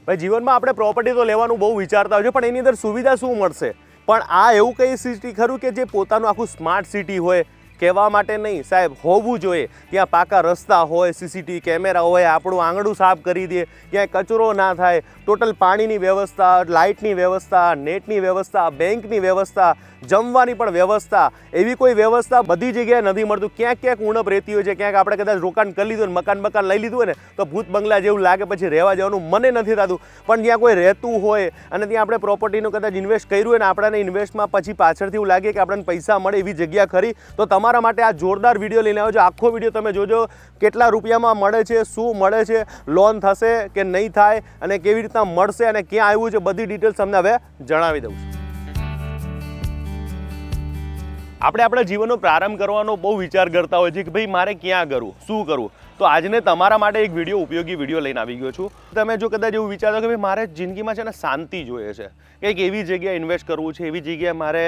ભાઈ જીવનમાં આપણે પ્રોપર્ટી તો લેવાનું બહુ વિચારતા હોય છે, પણ એની અંદર સુવિધા શું મળશે? પણ આ એવું કઈ સિટી ખરું કે જે પોતાનું આખું સ્માર્ટ સિટી હોય? કહેવા માટે નહીં સાહેબ, હોવું જોઈએ. ત્યાં પાકા રસ્તા હોય, સીસીટીવી કેમેરા હોય, આપણું આંગણું સાફ કરી દે, ક્યાંય કચરો ના થાય, ટોટલ પાણીની વ્યવસ્થા, લાઇટની વ્યવસ્થા, નેટની વ્યવસ્થા, બેંકની વ્યવસ્થા, જમવાની પણ વ્યવસ્થા, એવી કોઈ વ્યવસ્થા બધી જગ્યાએ નથી મળતું. ક્યાંક ક્યાંક ઉણપ રહેતી હોય છે. ક્યાંક આપણે કદાચ રોકાણ કરી લીધું ને મકાન લઈ લીધું હોય ને તો ભૂત બંગલા જેવું લાગે, પછી રહેવા જવાનું મને નથી થતું. પણ જ્યાં કોઈ રહેતું હોય અને ત્યાં આપણે પ્રોપર્ટીનું કદાચ ઇન્વેસ્ટ કર્યું હોય ને આપણને ઇન્વેસ્ટમાં પછી પાછળથી એવું લાગે કે આપણને પૈસા મળે એવી જગ્યા ખરી, તો તમારા માટે આ જોરદાર વિડીયો લઈને આવ્યો છો. આખો વિડીયો તમે જોજો, કેટલા રૂપિયામાં મળે છે, શું મળે છે, લોન થશે કે નહીં થાય અને કેવી રીતના મળશે અને ક્યાં આવ્યું છે, બધી ડિટેલ્સ તમને હવે જણાવી દઉં છું. આપણે આપણા જીવનનો પ્રારંભ કરવાનો બહુ વિચાર કરતા હોય છે કે ભાઈ મારે ક્યાં કરવું, શું કરવું. તો આજને તમારા માટે એક ઉપયોગી વિડીયો લઈને આવી ગયો છું. તમે જો કદાચ એવું વિચારતો કે ભાઈ મારે જિંદગીમાં છે ને શાંતિ જોઈએ છે, કંઈક એવી જગ્યાએ ઇન્વેસ્ટ કરવું છે, એવી જગ્યાએ મારે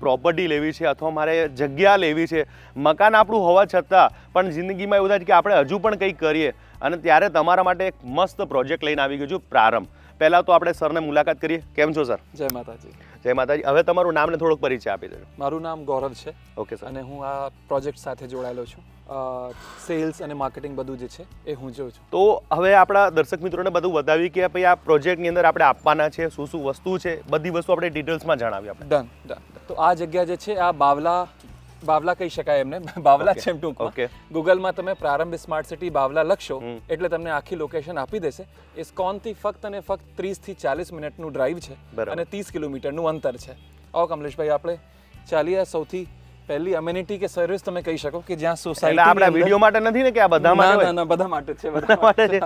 પ્રોપર્ટી લેવી છે અથવા મારે જગ્યા લેવી છે, મકાન આપણું હોવા છતાં પણ જિંદગીમાં એવું થાય કે આપણે હજુ પણ કંઈક કરીએ, અને ત્યારે તમારા માટે એક મસ્ત પ્રોજેક્ટ લઈને આવી ગયો છું, પ્રારંભ. પહેલાં તો આપણે સરને મુલાકાત કરીએ. કેમ છો સર? જય માતાજી. જય માતાજી. હવે તમારું નામ ને થોડોક પરિચય આપી દેજો. મારું નામ ગૌરવ છે. Okay sir. અને હું આ પ્રોજેક્ટ સાથે જોડાયેલો છું. સેલ્સ અને માર્કેટિંગ બધું જે છે એ હું જોઉં છું. તો હવે આપણા દર્શક મિત્રોને બધું બતાવી કે ભાઈ આ પ્રોજેક્ટની અંદર આપણે આપવાના છે, શું શું વસ્તુ છે, બધી વસ્તુ આપણે ડિટેલ્સમાં જણાવી આપણે. ડન. તો આ જગ્યા જે છે આ બાવલા કહી શકાય એમને, બાવલા છે એમ ટૂંકમાં. ઓકે. ગૂગલમાં તમે પ્રારંભ સ્માર્ટ સિટી બાવલા લખશો એટલે તમને આખી લોકેશન આપી દેશે. ઇસ્કોનથી ફક્ત અને ફક્ત 30 થી 40 મિનિટનું ડ્રાઈવ છે અને 30 કિલોમીટરનું અંતર છે. આવો કમલેશભાઈ, આપણે ચાલીએ. સૌથી પહેલી એમ્યુનિટી કે સર્વિસ તમે કહી શકો કે જ્યાં સોસાયટી આપણા વિડીયો માટે નથી ને કે આ બધા માટે? ના, બધા માટે છે, બધા માટે છે.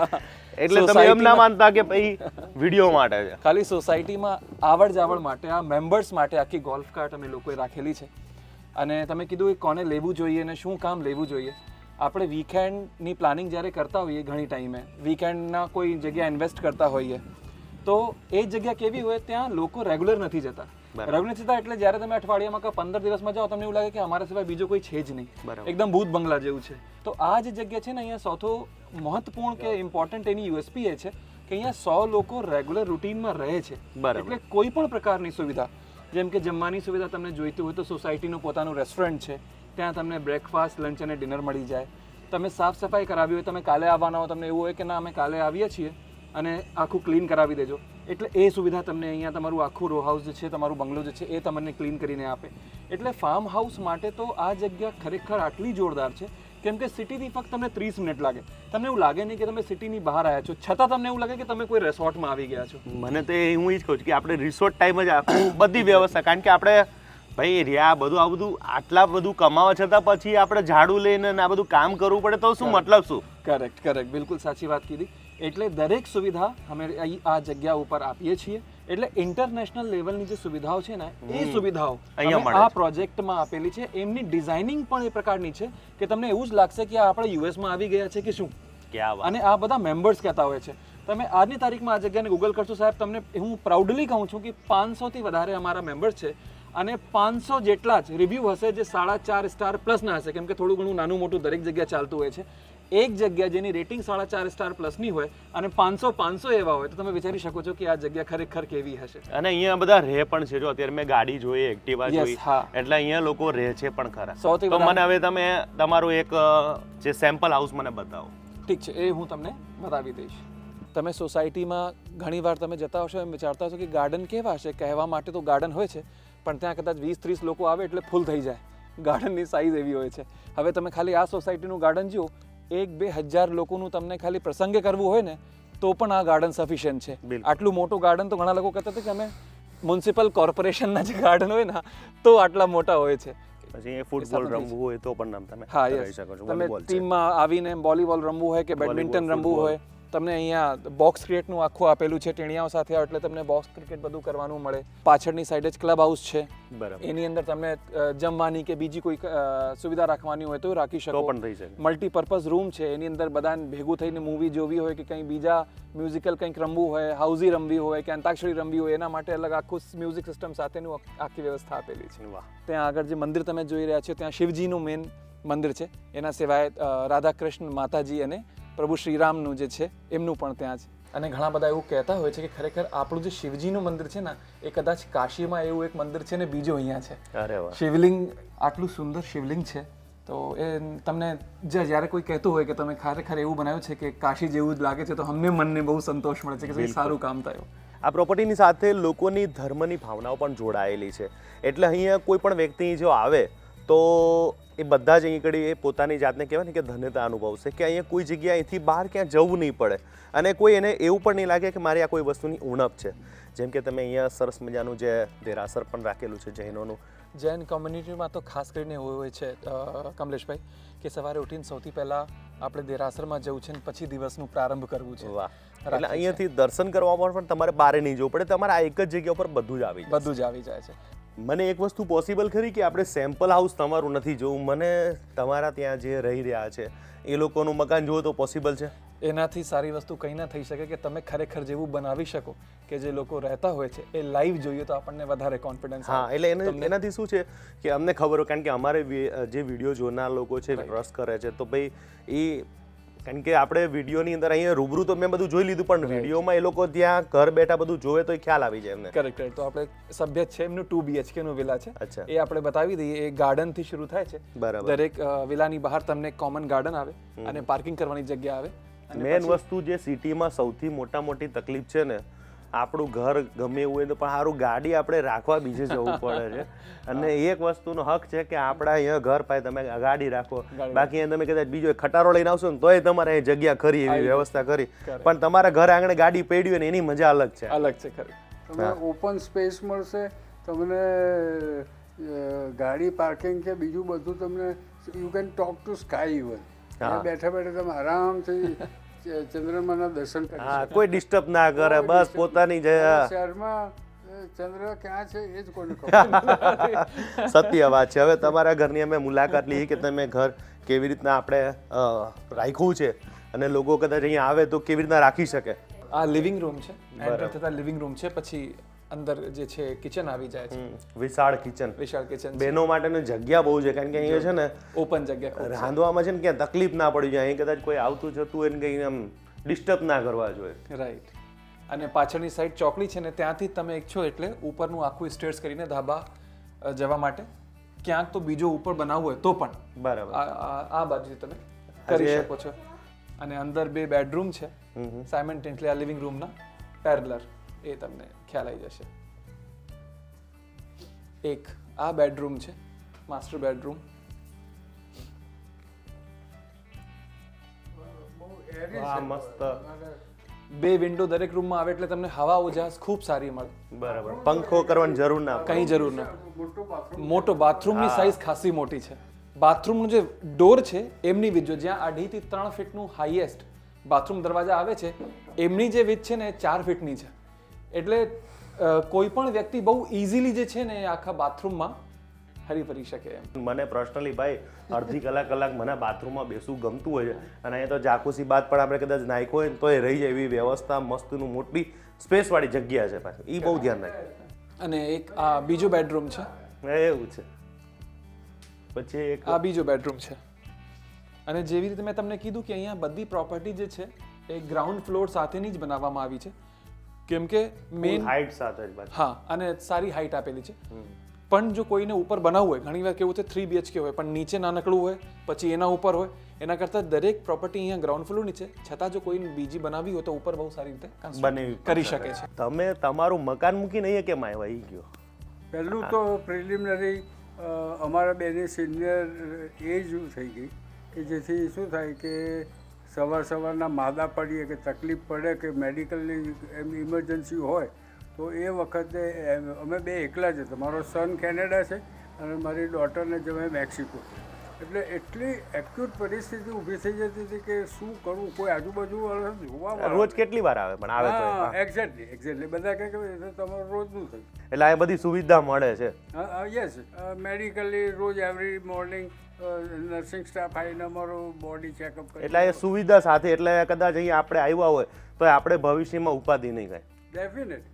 એટલે તમે એમ ના માનતા કે ભાઈ વિડીયો માટે છે. ખાલી સોસાયટીમાં આવડ જાવડ માટે, આ મેમ્બર્સ માટે આખી ગોલ્ફ કાર્ટ અમે લોકોએ રાખેલી છે. અને તમે કીધું એ કોને લેવું જોઈએ અને શું કામ લેવું જોઈએ. આપણે વીકેન્ડની પ્લાનિંગ જ્યારે કરતા હોઈએ, ઘણી ટાઈમે વીકેન્ડના કોઈ જગ્યાએ ઇન્વેસ્ટ કરતા હોઈએ, તો એ જગ્યા કેવી હોય ત્યાં લોકો રેગ્યુલર નથી જતા. રેગ્યુલર જતા એટલે જ્યારે તમે અઠવાડિયામાં કે 15 દિવસમાં જાઓ તમને એવું લાગે કે અમારા સિવાય બીજો કોઈ છે જ નહીં, એકદમ ભૂત બંગલા જેવું છે. તો આ જે જગ્યા છે ને, અહીંયા સૌથી મહત્વપૂર્ણ કે ઇમ્પોર્ટન્ટ એની યુએસપી એ છે કે અહીંયા 100 લોકો રેગ્યુલર રૂટીનમાં રહે છે. એટલે કોઈ પણ પ્રકારની સુવિધા, જેમ કે જમવાની સુવિધા તમને જોઈતી હોય તો સોસાયટીનું પોતાનું રેસ્ટોરન્ટ છે, ત્યાં તમને બ્રેકફાસ્ટ, લંચ અને ડિનર મળી જાય. તમે સાફ સફાઈ કરાવી હોય, તમે કાલે આવવાના હો, તમને એવું હોય કે ના અમે કાલે આવીએ છીએ અને આખું ક્લીન કરાવી દેજો, એટલે એ સુવિધા તમને અહીંયા તમારું આખું રો હાઉસ જે છે, તમારું બંગલો જે છે એ તમને ક્લીન કરીને આપે. એટલે ફાર્મ હાઉસ માટે તો આ જગ્યા ખરેખર આટલી જોરદાર છે કેમ કે સિટીથી ફક્ત તમને 30 મિનિટ લાગે. તમને એવું લાગે નહીં કે તમે સિટીની બહાર આવ્યા છો, છતાં તમને એવું લાગે કે તમે કોઈ રિસોર્ટમાં આવી ગયા છો. મને તો હું એ જ કહું છું કે આપણે રિસોર્ટ ટાઈમ જ બધી વ્યવસ્થા, કારણ કે આપણે ભાઈ રહ્યા બધું આટલા બધું કમાવા છતાં પછી આપણે ઝાડુ લઈને આ બધું કામ કરવું પડે તો શું મતલબ શું? કરેક્ટ, બિલકુલ સાચી વાત કીધી. એટલે દરેક સુવિધા અમે આ જગ્યા ઉપર આપીએ છીએ. એટલે ઇન્ટરનેશનલ લેવલની જે સુવિધાઓ છે ને, એ સુવિધાઓ આ પ્રોજેક્ટમાં આપેલી છે. એમની ડિઝાઇનિંગ પણ એ પ્રકારની છે કે તમને એવું જ લાગશે કે આપણે યુએસમાં આવી ગયા છે કે શું. અને આ બધા મેમ્બર્સ કહેતા હોય છે. તમે આજની તારીખમાં આ જગ્યાને ગૂગલ કરશો સાહેબ, તમને હું પ્રાઉડલી કહું છું કે 500 થી વધારે અમારા મેમ્બર્સ છે અને 500 જેટલા જ રિવ્યૂ હશે જે 4.5 સ્ટાર પ્લસના હશે, કેમ કે થોડું ઘણું નાનું મોટું દરેક જગ્યા ચાલતું હોય છે. એક જગ્યા જેની રેટિંગ 4.5 સ્ટાર પ્લસની હોય અને 500 એવા હોય તો તમે વિચારી શકો છો કે આ જગ્યા ખરેખર કેવી હશે. અને અહીંયા બધા રહે પણ છે. જો અત્યારે મેં ગાડી જોઈ, એક્ટિવા જોઈ, એટલે અહીંયા લોકો રહે છે પણ ખરા. તો મને હવે તમે તમારું એક જે સેમ્પલ હાઉસ મને બતાવો. ઠીક છે, એ હું તમને બતાવી દઈશ. તમે સોસાયટીમાં ઘણીવાર તમે જતા હશો એમ વિચારતા હશો કે ગાર્ડન કેવા હશે. કહેવા માટે તો ગાર્ડન હોય છે પણ ત્યાં કદાચ 20-30 લોકો આવે એટલે ફૂલ થઈ જાય. ગાર્ડનની સાઇઝ એવી હોય છે. હવે તમે ખાલી આ સોસાયટીનું ગાર્ડન જુઓ, 1-2 હજાર લોકોનું તમને ખાલી પ્રસંગે કરવું હોય ને તો પણ આ ગાર્ડન સફિશિયન્ટ છે. આટલું મોટું ગાર્ડન તો ઘણા લોકો કહેતા હતા કે અમે મ્યુનિસિપલ કોર્પોરેશનના જે ગાર્ડન હોય ને તો આટલા મોટા હોય છે. પછી ફૂટબોલ રમવું હોય તો પણ તમે કરી શકો છો. તમે ટીમમાં આવીને વોલીબોલ રમવું હોય કે બેડમિન્ટન રમવું હોય, તમને અહીંયા બોક્સ ક્રિકેટનું આખું આપેલું છે. ટેણિયાઓ સાથે આવે એટલે તમને બોક્સ ક્રિકેટ બધું કરવાનું મળે. પાછળની સાઈડ જ ક્લબ હાઉસ છે. એની અંદર તમને જમવાની કે બીજી કોઈ સુવિધા રાખવાની હોય તો રાખી શકો. મલ્ટીપર્પઝ રૂમ છે, એની અંદર બધાને ભેગું થઈને મૂવી જોવી હોય કે કંઈ બીજા મ્યુઝિકલ કંઈક રમવું હોય, હાઉઝી રમવી હોય કે અંતાક્ષરી રમવી હોય, એના માટે અલગ આખું મ્યુઝિક સિસ્ટમ સાથેનું આખી વ્યવસ્થા આપેલી છે. ત્યાં આગળ જે મંદિર તમે જોઈ રહ્યા છો ત્યાં શિવજીનું મેન મંદિર છે. એના સિવાય રાધા કૃષ્ણ માતાજી અને પ્રભુ શ્રીરામનું જે છે એમનું પણ ત્યાં છે. અને ઘણા બધા એવું કહેતા હોય છે કે ખરેખર આપણું જે શિવજીનું મંદિર છે ને એ કદાચ કાશીમાં એવું એક મંદિર છે ને બીજું અહીંયા છે. અરે વાહ. શિવલિંગ આટલું સુંદર શિવલિંગ છે તો એ તમને જ્યારે કોઈ કહેતું હોય કે તમે ખરેખર એવું બનાવ્યું છે કે કાશી જેવું જ લાગે છે તો અમને મનને બહુ સંતોષ મળે છે કે ભાઈ સારું કામ થયું. આ પ્રોપર્ટીની સાથે લોકોની ધર્મની ભાવનાઓ પણ જોડાયેલી છે એટલે અહીંયા કોઈ પણ વ્યક્તિ જો આવે તો એ બધા જ અહીં આગળ એ પોતાની જાતને કહેવાય ને કે ધન્યતા અનુભવશે કે અહીંયા કોઈ જગ્યાએ અહીંથી બહાર ક્યાં જવું નહીં પડે અને કોઈ એને એવું પણ નહીં લાગે કે મારી આ કોઈ વસ્તુની ઉણપ છે. જેમ કે તમે અહીંયા સરસ મજાનું જે દેરાસર પણ રાખેલું છે જૈનોનું. જૈન કોમ્યુનિટીમાં તો ખાસ કરીને એવું હોય છે કમલેશભાઈ કે સવારે ઉઠીને સૌથી પહેલાં આપણે દેરાસરમાં જવું છે ને પછી દિવસનું પ્રારંભ કરવું છે. વાહ. એટલે અહીંયાથી દર્શન કરવા પણ તમારે બહાર નહીં જવું પડે, તમારે આ એક જ જગ્યા ઉપર બધું જ આવી જાય છે. મને એક વસ્તુ પોસિબલ ખરી કે આપણે સેમ્પલ હાઉસ તમારું નથી જોવું, મને તમારા ત્યાં જે રહી રહ્યા છે એ લોકોનું મકાન જોવો તો પોસિબલ છે? એનાથી સારી વસ્તુ કંઈ ના થઈ શકે કે તમે ખરેખર જેવું બનાવી શકો કે જે લોકો રહેતા હોય છે એ લાઈવ જોઈએ તો આપણને વધારે કોન્ફિડન્સ. હા, એટલે એનાથી શું છે કે અમને ખબર હોય, કારણ કે અમારે જે વિડીયો જોનાર લોકો છે ટ્રસ્ટ કરે છે તો ભાઈ એ, કારણ કે આપણે વિડીયોની અંદર અહીંયા રૂબરૂ તો મેં બધું જોઈ લીધું પણ વિડીયોમાં એ લોકો ત્યાં ઘર બેઠા બધું જોવે તો એ ખ્યાલ આવી જાય એમને. કરેક્ટ. તો આપણે સભ્ય છે એમનું 2 BHK નું વિલા છે. અચ્છા. એ આપણે બતાવી દઈએ. એ ગાર્ડન થી શરૂ થાય છે. બરાબર. દરેક વિલાની બહાર તમને કોમન ગાર્ડન આવે અને પાર્કિંગ કરવાની જગ્યા આવે. મેન વસ્તુ જે સિટીમાં સૌથી મોટી તકલીફ છે ને, આપણું ઘર ગમે એવું હોય તો પણ સારું ગાડી આપણે રાખવા બીજે જવું પડે છે અને એક વસ્તુનો હક છે કે આપણા અહીંયા ઘર પાસે તમે ગાડી રાખો, બાકી અહીંયા તમે કદાચ બીજો ખટારો લઈને આવશો ને તોય તમારે અહીં જગ્યા ખરી એવી વ્યવસ્થા કરી, પણ તમારા ઘર આંગણે ગાડી પડી હોય ને એની મજા અલગ છે. ખરી. તમને ઓપન સ્પેસ મળશે, તમને ગાડી પાર્કિંગ કે બીજું બધું તમને, you can talk to sky even. બેઠા બેઠા તમે આરામથી ચંદ્રમાના દર્શન કરી શકો. કોઈ ડિસ્ટર્બ ના કરે, બસ પોતાની શહેરમાં ચંદ્ર ક્યાં છે એ જ કોને ખબર. સત્ય વાત છે. હવે તમારા ઘરની અમે મુલાકાત લઈએ કે તમે ઘર કેવી રીતના આપણે રાખ્યું છે અને લોકો કદાચ અહીંયા આવે તો કેવી રીતના રાખી શકે. આ લિવિંગ રૂમ છે, એન્ટર થતા લિવિંગ રૂમ છે, પછી અંદર જે છે કિચન આવી જાય છે. વિશાળ કિચન. બહેનો માટેની જગ્યા બહુ છે, કારણ કે અહીંયા છે ને ઓપન જગ્યા, રાંધવામાં છે ને ક્યાં તકલીફ ના પડી જાય. અહીં કદાચ કોઈ આવતું જતું હોય ને કંઈ આમ ડિસ્ટર્બ ના કરવા જોઈએ. રાઈટ. અને પાછળની સાઈડ ચોકડી છે ને ત્યાંથી તમે એક છો એટલે ઉપરનું આખું સ્ટેર્સ કરીને ધાબા જવા માટે ક્યાંક તો બીજો ઉપર બનાવવું હોય તો પણ બરાબર આ બાજુથી તમે કરી શકો છો. અને અંદર 2 બેડરૂમ છે સાયમલ્ટેનિયસલી આ લિવિંગ રૂમના પેરેલર, એ તમને ખ્યાલ આવી જશે. એક આ બેડરૂમ છે, માસ્ટર બેડરૂમ. મસ્ત. 2 વિન્ડો દરેક રૂમમાં આવે એટલે તમને હવા ઉજાસ ખૂબ સારી મળે. બરાબર. પંખો કરવાની જરૂર ના, કઈ જરૂર ના. મોટો બાથરૂમની સાઈઝ ખાસી મોટી છે. બાથરૂમનું જે ડોર છે એમની વિથ જો જ્યાં 2.5 થી 3 ફીટનું હાઈએસ્ટ બાથરૂમ દરવાજા આવે છે એમની જે વિથ છે ને 4 ફીટની છે. એટલે કોઈ પણ વ્યક્તિ બહુ ઇઝીલી જે છે ને આખા બાથરૂમમાં હરી ફરી શકે એમ. મને પર્સનલી ભાઈ અડધી કલાક મને બાથરૂમમાં બેસવું ગમતું હોય છે અને અહીંયા તો જાકુસી બાદ પણ આપણે કદાચ નાખ્યો હોય તો એ રહી જાય એવી વ્યવસ્થા, મસ્તનું મોટી સ્પેસ વાળી જગ્યા છે પાછું, એ બહુ ધ્યાન રાખે. અને એક આ બીજો બેડરૂમ છે. એવું છે. પછી એક આ બીજો બેડરૂમ છે. અને જેવી રીતે મેં તમને કીધું કે અહીંયા બધી પ્રોપર્ટી જે છે એ ગ્રાઉન્ડ ફ્લોર સાથેની જ બનાવવામાં આવી છે, કેમ કે મેઇન હાઈટ સાથે જ. હા, અને સારી હાઈટ આપેલી છે. પણ જો કોઈને ઉપર બનાવવું હોય, ઘણી વાર કેવું છે 3 BHK હોય પણ નીચે નાનકડું હોય પછી એના ઉપર હોય, એના કરતાં દરેક પ્રોપર્ટી અહીંયા ગ્રાઉન્ડ ફ્લોર ની છે, છતાં જો કોઈ બીજી બનાવી હોય તો ઉપર બહુ સારી રીતે બનાવી કરી શકે છે. તમે તમારું મકાન મૂકીને અહીંયા કેમ આવ્યા એ ગયો? પહેલું તો પ્રિલિમિનરી અમારા બેની સિનિયર એજ થઈ ગઈ કે જેથી શું થાય કે સવારના માદા પડીએ કે તકલીફ પડે કે મેડિકલની ઇમરજન્સી હોય તો એ વખતે અમે 2 એકલા જ હતા. મારો સન કેનેડા છે અને મારી ડોટરને જમે મેક્સિકો. એટલે એટલી એક્યુટ પરિસ્થિતિ ઊભી થઈ જતી હતી કે શું કરવું, કોઈ આજુબાજુ જોવા રોજ કેટલી વાર આવે પણ આવે તો એક્ઝેક્ટલી બધા કહે કે તમારું રોજનું થયું. એટલે આ બધી સુવિધા મળે છે. યસ, મેડિકલી રોજ એવરી મોર્નિંગ નર્સિંગ સ્ટાફ આવીને અમારું બોડી ચેકઅપ કરે. એટલે એ સુવિધા સાથે, એટલે કદાચ અહીંયા આપણે આવ્યા હોય તો આપણે ભવિષ્યમાં ઉપાધિ નહીં થાય. ડેફિનેટ.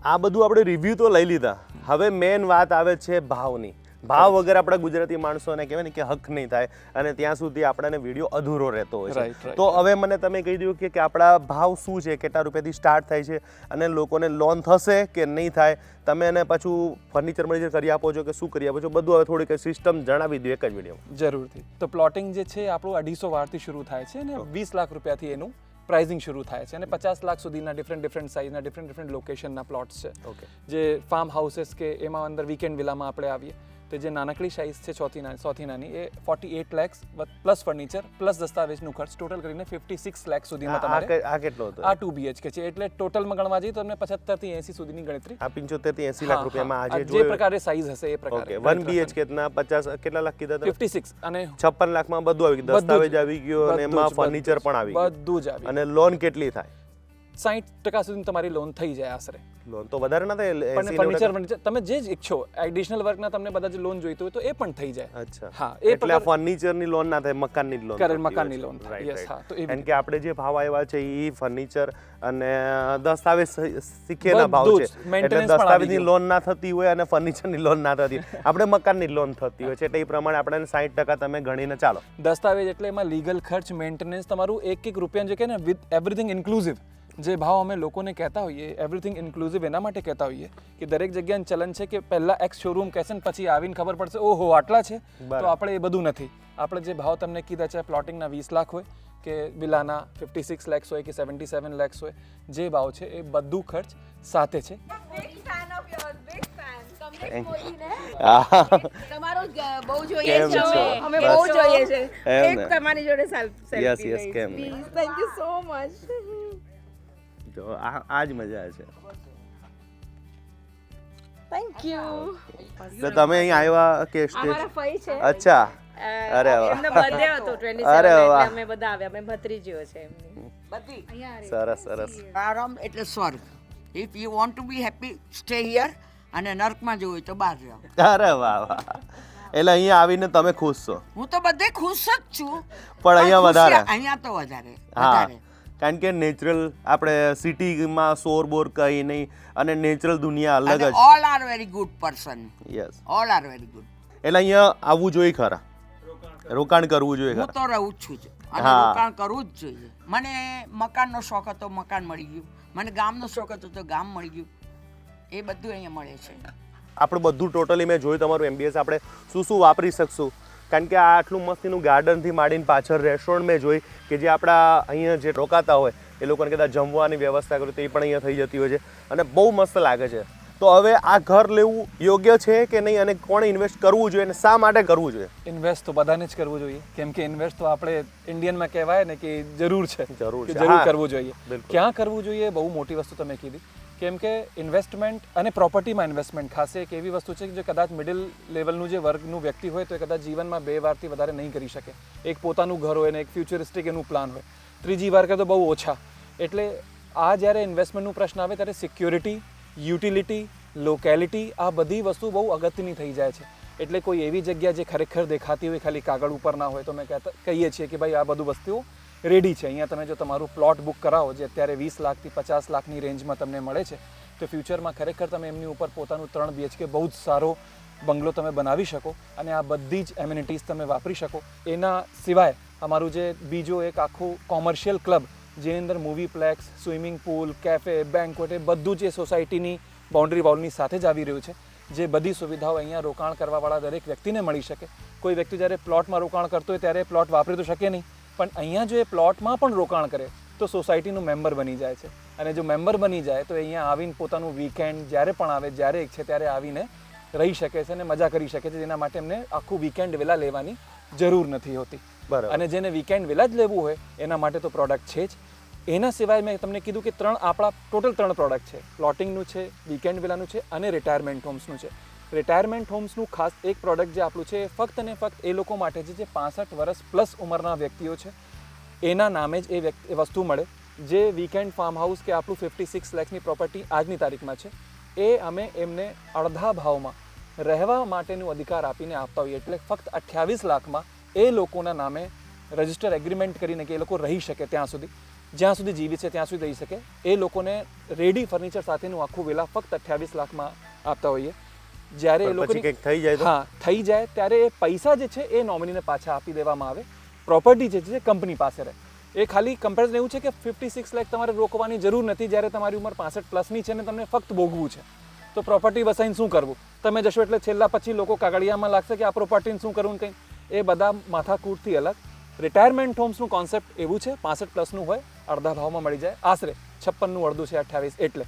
આ બધું આપણે રિવ્યૂ તો લઈ લીધા, હવે મેન વાત આવે છે ભાવની. ભાવ વગર આપણા ગુજરાતી માણસોને કહેવાય ને કે હક નહીં થાય અને ત્યાં સુધી આપણને વિડીયો અધૂરો રહેતો હોય Right, છે right. તો હવે મને તમે કહી દઉં કે આપણા ભાવ શું છે, કેટલા રૂપિયાથી સ્ટાર્ટ થાય છે અને લોકોને લોન થશે કે નહીં થાય, તમે એને પાછું ફર્નિચર મળી કરી આપો છો કે શું કરી આપો છો, બધું હવે થોડીક સિસ્ટમ જણાવી દો એક જ વિડીયોમાં. જરૂરથી. તો પ્લોટિંગ જે છે આપણું 250 વારથી શરૂ થાય છે અને 20 લાખ રૂપિયાથી એનું પ્રાઇઝિંગ શરૂ થાય છે અને 50 લાખ સુધીના ડિફરન્ટ સાઇઝના ડિફરન્ટ લોકેશનના પ્લોટ્સ છે. ઓકે. જે ફાર્મ હાઉસીસ કે એમાં અંદર વીકેન્ડ વિલામાં આપણે આવીએ તો જે નાનકડી સાઇઝ છે સૌથી નાની એ 48 lakhs પ્લસ ફર્નિચર પ્લસ દસ્તાવેજનું ખર્ચ ટોટલ કરીને 56 લાખ સુધીમાં તમારે આ કેટલો હતો? આ 2 BHK છે એટલે ટોટલમાં ગણવા જઈએ તો તમને 75 થી 80 સુધીની ગણતરી આ 75 થી 80 લાખ રૂપિયામાં હા, આજે જે જોયું. પ્રકારે સાઇઝ હશે એ પ્રકારે ઓકે. 1 BHK ના 50 કેટલા લાખ કીધા તમે? 56 અને 56 લાખમાં બધું આવી ગયું, દસ્તાવેજ આવી ગયો અને એમાં ફર્નિચર પણ આવી ગયું બધું જ આવી અને લોન કેટલી થાય? 60% સુધી તમારી લોન થઈ જાય આશરે. લોન તો વધારે ના થાય, પણ 80 90%? ફર્નિચર તમે જે જ ઈચ્છો એડિશનલ વર્કના તમને બધા જે લોન જોઈતું હોય તો એ પણ થઈ જાય. અચ્છા. હા, એ એટલે આ ફર્નિચરની લોન ના થાય, મકાનની જ લોન કરે, થતી હોય મકાનની છે. લોન થાય. Right, Yes, right. હા, તો એવી કારણ કે આપણે જે ભાવ આવ્યા છે એ ફર્નિચર અને દસ્તાવેજ શીખેના ભાવ બધું છે, જ. એટલે Maintenance પણ આવી દસ્તાવેજની ગયું. લોન ના થતી હોય અને ફર્નિચરની લોન ના થતી હોય. આપણે મકાનની લોન થતી હોય છે એટલે એ પ્રમાણે આપણે 60% તમે ગણીને ચાલો. દસ્તાવેજ એટલે એમાં લીગલ ખર્ચ, મેન્ટેનન્સ, તમારું એક રૂપિયા જે કહે ને વિથ એવરીથિંગ ઇન્ક્લુઝિવ જે ભાવ અમે લોકોને કહેતા હોઈએ એવરીથિંગ ઇન્ક્લુઝિવ એના માટે કહેતા હોઈએ કે દરેક જગ્યાનું ચલન છે કે પહેલા એક્સ શોરૂમ કહેશે ને પછી આવીને ખબર પડશે ઓહો આટલા છે. તો આપણે એ બધું નથી. આપણે જે ભાવ તમને કીધા છે પ્લોટિંગના 20 લાખ હોય કે વિલાના 56 lakhs હોય કે 77 lakhs હોય, જે ભાવ છે એ બધું ખર્ચ સાથે છે. Big fan of yours, big fan. Kamlesh Thank you. મોદીને તમારો બહુ જોઈએ કેમ છે છો? અમે બસ. બહુ જોઈએ છે એમ ને. એક તમારી જોડે સેલ્ફી Yes, yes, કેમ નહીં. Please thank you so much તો આ જ મજા છે. થેન્ક યુ તો તમે અહીં આવ્યા કે અમારા ફઈ છે અચ્છા. અરે વાહ. એમનો બર્થડે હતો 27 અરે એટલે વાહ. અમે બધા આવ્યા અમે ભત્રીજીઓ છે એમની બધી સરસ સરસ. પ્રારંભ એટલે સ્વર્ગ. If you want to B happy stay here અને નર્કમાં જવું હોય તો બહાર જાઓ. અરે વાહ વાહ. એટલે અહીંયા આવીને તમે ખુશ છો? હું તો બધે ખુશ જ છું પણ અહીંયા ખુશી વધારે? અહીંયા તો વધારે હા, વધારે કારણ કે નેચરલ આપણે સિટીમાં શોર બોર કંઈ નહીં અને નેચરલ દુનિયા અલગ અને જ. All are very good person. Yes. All are very good. એટલે અહીંયા આવવું જોઈએ ખરા, રોકાણ કરવું જોઈએ હું ખરા. તો રહું જ છું જ અને હા. રોકાણ કરવું જ જોઈએ. મને મકાનનો શોખ હતો, મકાન મળી ગયું. મને ગામનો શોખ હતો તો ગામ મળી ગયું. એ બધું અહીંયા મળે છે. આપણે બધું ટોટલી મેં જોયું તમારું એમબીએસ, આપણે શું શું વાપરી શકશું, કારણ કે આ આટલું મસ્તીનું ગાર્ડનથી માંડીને પાછળ રેસ્ટોરન્ટ મેં જોઈ કે જે આપણા અહીંયા જે રોકાતા હોય એ લોકોને કદાચ જમવાની વ્યવસ્થા કરું તો એ પણ અહીંયા થઈ જતી હોય છે અને બહુ મસ્ત લાગે છે. તો હવે આ ઘર લેવું યોગ્ય છે કે નહીં અને કોણે ઇન્વેસ્ટ કરવું જોઈએ અને શા માટે કરવું જોઈએ? ઇન્વેસ્ટ તો બધાને જ કરવું જોઈએ કેમ કે ઇન્વેસ્ટ તો આપણે ઇન્ડિયનમાં કહેવાય ને કે જરૂર છે જરૂર કે છે. જરૂર હા, કરવું જોઈએ. બિલકુલ. ક્યાં કરવું જોઈએ બહુ મોટી વસ્તુ તમે કીધી કેમ કે ઇન્વેસ્ટમેન્ટ અને પ્રોપર્ટીમાં ઇન્વેસ્ટમેન્ટ ખાસ એક એવી વસ્તુ છે કે જે કદાચ મિડલ લેવલનું જે વર્ગનું વ્યક્તિ હોય તો એ કદાચ જીવનમાં 2 વારથી વધારે નહીં કરી શકે. એક પોતાનું ઘર હોય ને એક ફ્યુચરિસ્ટિક એનું પ્લાન હોય, ત્રીજી વાર કે તો બહુ ઓછા. એટલે આ જ્યારે ઇન્વેસ્ટમેન્ટનું પ્રશ્ન આવે ત્યારે સિક્યોરિટી, યુટિલિટી, લોકેલિટી આ બધી વસ્તુ બહુ અગત્યની થઈ જાય છે. એટલે કોઈ એવી જગ્યા જે ખરેખર દેખાતી હોય ખાલી કાગળ ઉપર ના હોય તો અમે કહીએ છીએ કે ભાઈ આ બધું વસ્તુઓ રેડી છે. અહીંયા તમે જો તમારું પ્લોટ બુક કરાવો જે અત્યારે 20 લાખથી 50 લાખની રેન્જમાં તમને મળે છે તો ફ્યુચરમાં ખરેખર તમે એમની ઉપર પોતાનું 3 BHK બહુ જ સારો બંગલો તમે બનાવી શકો અને આ બધી જ એમ્યુનિટીઝ તમે વાપરી શકો. એના સિવાય અમારું જે બીજો એક આખું કોમર્શિયલ ક્લબ જેની અંદર movie plex, swimming pool, cafe, banquet એ બધું જે સોસાયટીની બાઉન્ડ્રી વોલની સાથે જ આવી રહ્યું છે. જે બધી સુવિધાઓ અહીંયા રોકાણ કરવાવાળા દરેક વ્યક્તિને મળી શકે. કોઈ વ્યક્તિ જ્યારે પ્લોટમાં રોકાણ કરતો હોય ત્યારે પ્લોટ વાપરી તો શકે નહીં, પણ અહીંયા જો એ પ્લોટમાં પણ રોકાણ કરે તો સોસાયટીનું મેમ્બર બની જાય છે અને જો મેમ્બર બની જાય તો અહીંયા આવીને પોતાનું વીકેન્ડ જ્યારે પણ આવે જ્યારે ઈચ્છે ત્યારે આવીને રહી શકે છે અને મજા કરી શકે છે, જેના માટે એમને આખું વીકેન્ડ વિલા લેવાની જરૂર નથી હોતી. બરાબર. અને જેને વીકેન્ડ વિલા જ લેવું હોય એના માટે તો પ્રોડક્ટ છે જ. એના સિવાય મેં તમને કીધું કે આપણા ટોટલ 3 પ્રોડક્ટ છે. પ્લોટિંગનું છે, વીકેન્ડ વિલાનું છે અને રિટાયરમેન્ટ હોમ્સનું છે. રિટાયરમેન્ટ હોમ્સનું ખાસ એક પ્રોડક્ટ જે આપણું છે ફક્ત ને ફક્ત એ લોકો માટે છે જે 65 વર્ષ પ્લસ ઉંમરના વ્યક્તિઓ છે એના નામે જ એ વસ્તુ મળે. જે વીકેન્ડ ફાર્મ હાઉસ કે આપણું 56 લાખની પ્રોપર્ટી આજની તારીખમાં છે એ અમે એમને અડધા ભાવમાં રહેવા માટેનું અધિકાર આપીને આપતા હોઈએ. એટલે ફક્ત 28 લાખમાં એ લોકોના નામે રજિસ્ટર એગ્રીમેન્ટ કરીને કે એ લોકો રહી શકે ત્યાં સુધી, જ્યાં સુધી જીવિત છે ત્યાં સુધી રહી શકે એ લોકોને રેડી ફર્નિચર સાથેનું આખું વિલા ફક્ત 28 લાખમાં આપતા હોઈએ. જ્યારે એ પણ પછી લોકોની કંઈક થઈ જાય તો હા થઈ જાય ત્યારે એ પૈસા જે છે એ નોમિનીને પાછા આપી દેવામાં આવે. પ્રોપર્ટી જે છે કંપની પાસે રહે. એ ખાલી કમ્પેરિઝન એવું છે કે 56 લાખ તમારે રોકવાની જરૂર નથી જ્યારે તમારી ઉંમર 65 પ્લસની છે ને તમને ફક્ત ભોગવું છે. તો પ્રોપર્ટી વસાઈને શું કરવું? તમે જશો એટલે છેલ્લા પછી લોકો કાગળિયામાં લાગશે કે આ પ્રોપર્ટીને શું કરવું કંઈ. એ બધા માથાકૂટથી અલગ. રિટાયરમેન્ટ હોમ્સનું કોન્સેપ્ટ એવું છે 65 પ્લસનું હોય અડધા ભાવમાં મળી જાય આશરે 56નું અડધું છે 28. એટલે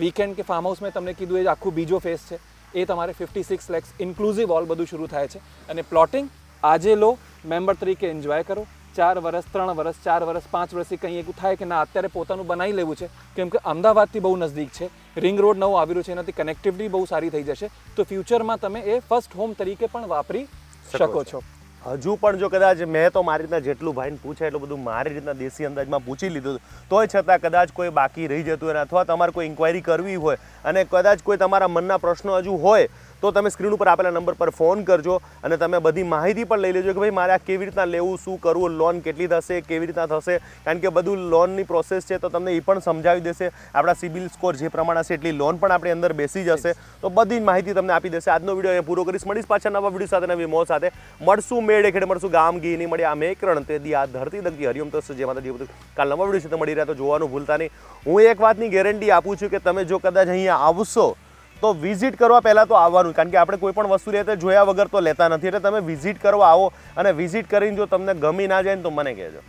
વીકેન્ડ કે ફાર્મ હાઉસ મેં તમને કીધું એ આખું બીજો ફેઝ છે. એ તમારે 56 લેક્સ ઇન્ક્લુઝિવ ઓલ બધું શરૂ થાય છે. અને પ્લોટિંગ આજે લો, મેમ્બર તરીકે એન્જોય કરો. 4 વર્ષ 3 વર્ષ 4 વર્ષ 5 વર્ષથી કંઈ એવું થાય કે ના અત્યારે પોતાનું બનાવી લેવું છે, કેમ કે અમદાવાદથી બહુ નજદીક છે, રિંગ રોડ નવું આવી રહ્યું છે, એનાથી કનેક્ટિવિટી બહુ સારી થઈ જશે. તો ફ્યુચરમાં તમે એ ફર્સ્ટ હોમ તરીકે પણ વાપરી શકો છો. હજુ પણ જો કદાચ મેં તો મારી રીતના જેટલું ભાઈને પૂછાય એટલું બધું મારી રીતના દેશી અંદાજમાં પૂછી લીધું, તોય છતાં કદાચ કોઈ બાકી રહી જતું હોય અથવા તમારે કોઈ ઇન્ક્વાયરી કરવી હોય અને કદાચ કોઈ તમારા મનના પ્રશ્નો હજુ હોય તો તમે સ્ક્રીન ઉપર આપેલા નંબર પર ફોન કરજો અને તમે બધી માહિતી પણ લઈ લેજો કે ભાઈ મારે આ કેવી રીતના લેવું, શું કરવું, લોન કેટલી થશે, કેવી રીતના થશે, કારણ કે બધું લોનની પ્રોસેસ છે તો તમને એ પણ સમજાવી દેશે. આપણા સિબિલ સ્કોર જે પ્રમાણે હશે એટલી લોન પણ આપણી અંદર બેસી જશે. તો બધી જ માહિતી તમને આપી દેશે. આજનો વિડીયો અહીંયા પૂરો કરીશ. મળીશ પાછા નવા વિડીયો સાથે, નવી મોજ સાથે. મળશું મેળે ખેડે, મળશું ગામ ગી નહીં મળી આ મેકરણ તે આ ધરતી દગતી હરિયમ તો જે માતા બધું કાલ નવા વિડીયો સાથે મળી રહ્યા તો જોવાનું ભૂલતા નહીં. હું એક વાતની ગેરંટી આપું છું કે તમે જો કદાચ અહીંયા આવશો તો વિઝિટ કરવા પહેલાં તો આવવાનું, કારણ કે આપણે કોઈ પણ વસ્તુ લેતા જોયા વગર તો લેતા નથી. એટલે તમે વિઝિટ કરવા આવો અને વિઝિટ કરીને જો તમને ગમી ના જાય ને તો મને કહેજો.